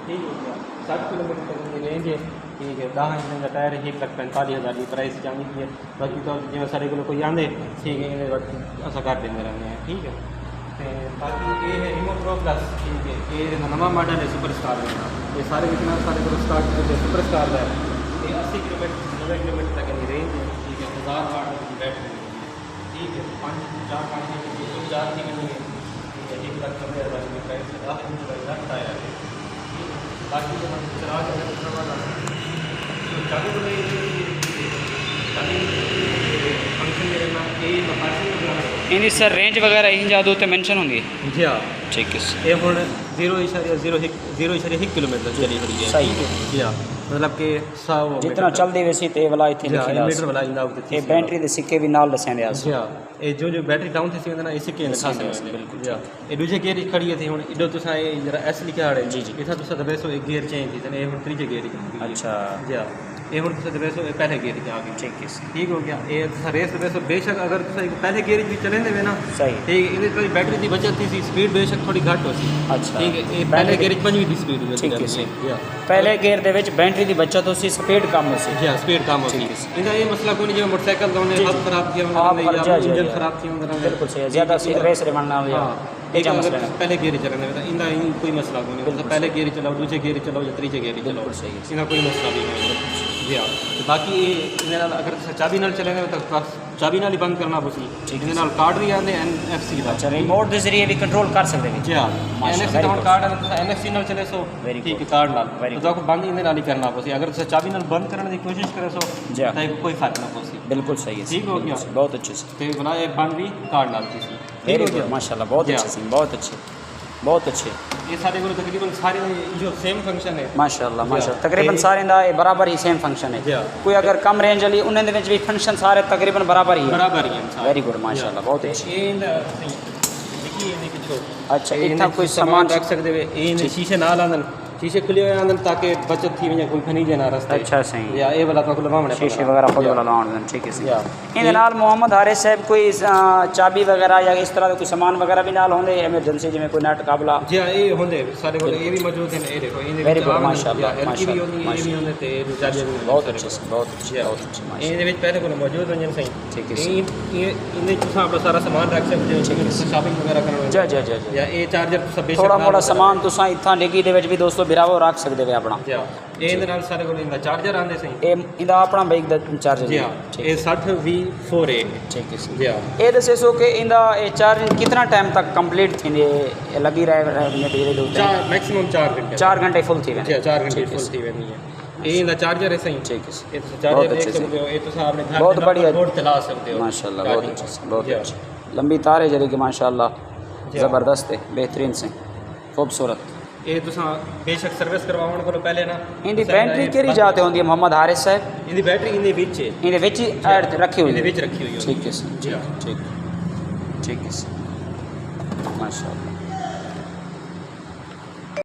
ठीक हो गया। 60 किलोमीटर तक की रेंज है, ठीक है। 10 इंच का टायर 1,45,000 की प्राइस जानी की है। बाकी तो जिवें सारे को कोई आंदे ठीक है इन्हें अस कर देंगे रहने हैं, ठीक है। तो बाकी ये है रीमो प्रो प्लस, ठीक है। ये नवा मॉडल है सुपर स्टार का, ये सारे जितना सारे को स्टार्ट करते सुपर स्टार का है। ये 80 किलोमीटर 90 किलोमीटर तक की रेंज है, ठीक है। 1000 वाट की बैटरी है, ठीक है। 4-5 की 4 की बनी है, ठीक है। 1,90,000 की प्राइस है। 10 इंच का इधर टायर है, ठीक है। बाकी जो हम चला के चालू कर फंक्शन करना ये इनकी सर रेंज वगैरह इन जादू तो मेंशन होंगी जी हाँ, ठीक है। ये हम 0.01 किलोमीटर चली खड़ी है, सही है जी हाँ। मतलब कि 100 जितना चलती वैसी ते वाला इतने मीटर वाला इंदा ये बैटरी दे सिक्के भी नाल दसेंदे आस जी हाँ। ये जो बैटरी डाउन थी ना इसी के लिखा से बिल्कुल जी हाँ। ये दूसरे गियर खड़ी है थी हुन इडो तुसा ये जरा एस लिखा है जी जी इथा तुसा दबेसो एक गियर चेंज थी ये हुन तीसरे गियर अच्छा जी हाँ। ये हुन तुसा दबेसो पहले गियर के आ गई, ठीक है। ठीक हो गया। ये तुसा रेस दबेसो बेशक अगर तुसा पहले गियर भी चलेंदे वे ना सही ठीक है। इधर बैटरी की बचत थी स्पीड बेशक थोड़ी घट हो सी, अच्छा ठीक है। ये पहले गियर 5वीं की स्पीड ठीक है जी हाँ। पहले गियर दे विच बैटरी की बचत हो सी स्पीड कम हो सी जी हाँ, स्पीड कम हो सी। इनका ये मसला कोई नहीं जो मोटरसाइकिल का उन्हें हब खराब किया इंजन खराब किया बिल्कुल सही है ज़्यादा रेस रेवड़ना हो हाँ। एक अगर पहले गियर चलाने में इनका कोई मसला कोई नहीं, पहले गियर चलाओ दूसरे गियर चलाओ या तीसरे गियर चलाओ सही है इनका कोई मसला भी नहीं है जी हाँ। तो बाकी ये अगर चाबी नाल चलेंगे तो चाबी नाल ही बंद करना पसी, इहदे नाल कार्ड भी आंदे NFC दा, अच्छा रिमोट के जरिए भी कंट्रोल कर सकते हैं जी हाँ। NFC दा कार्ड है तो NFC नाल चले सो ठीक है कार्ड नाल तो आपको बंद इहदे नाल ही करना पसी। अगर तुम चाबी नाल बंद करने की कोशिश करे सो जी तो कोई फर्क ना पसी, बिल्कुल सही है ठीक हो गया। बहुत अच्छे से तो बना ये बंद भी कार्ड नाल पसी, ठीक हो गया माशाल्लाह बहुत अच्छे से बहुत अच्छे ये सारे को तकरीबन सारे जो सेम फंक्शन है माशाल्लाह माशाल्लाह तकरीबन सारे दा बराबर ही सेम फंक्शन है। कोई अगर कम रेंज वाली उन्हें दे विच भी फंक्शन सारे तकरीबन बराबर ही है वेरी गुड माशाल्लाह बहुत अच्छे। अच्छा इतना कोई सामान रख सकते वे ये शीशे नाल आंदन शीशे खुले हुए आंदन ताकि बचत थी वने कोई खनीजे ना रास्ते अच्छा सही या ये वाला तो लवावणे शीशे वगैरह खुद वाला लाउंड ठीक है सही। इन नाल मोहम्मद हारिस साहब कोई चाबी वगैरह या इस तरह कोई सामान वगैरह भी नाल होंदे इमरजेंसी जिवें कोई नेट काबला जी हां ये होंदे सारे को ये भी मौजूद है। ये देखो इन वेरी गुड माशाल्लाह माशाल्लाह ये भी होंदे ते चाबी बहुत अच्छे माशाल्लाह इन दे विच पहले को मौजूद होंदे सही, ठीक है। ये इन तुसा अपना सारा सामान रख सकते हो ठीक है शॉपिंग वगैरह करना जी या ये चार्जर सब थोड़ा मोड़ा सामान तुसा इत्थां डिग्गी दे विच भी दोस्तों बिरावो रख सकदे वे अपना जी हां। ये इन नाल सारे को इंदा चार्जर आंदे सही ए इंदा अपना बाइक दा चार्जर जी हां। ये 60V4A ठीक है जी हां। ए दसे सो के इंदा ए चार्जिंग कितना टाइम तक कंप्लीट थींदे लगी रहे बिजली दे मैक्सिमम 4 घंटे 4 घंटे फुल थी वे जी 4 घंटे फुल थी वेनी है। ये इंदा चार्जर है सही, ठीक है। ये तो चार्जर देख सकते हो, ये तो आप अपने घर बहुत बढ़िया रोड चला सकते हो माशाल्लाह बहुत अच्छे लंबी तार है जरी कि माशाल्लाह ज़बरदस्त है बेहतरीन से खूबसूरत। ये तो बेशक सर्विस करवाने को पहले ना इनकी बैटरी केरी जाते होंदी है मोहम्मद हारिस साहब इनकी बैटरी इनके विच है इनके विच ऐड रखी हुई है इनके विच रखी हुई है ठीक है जी ठीक है माशाल्लाह।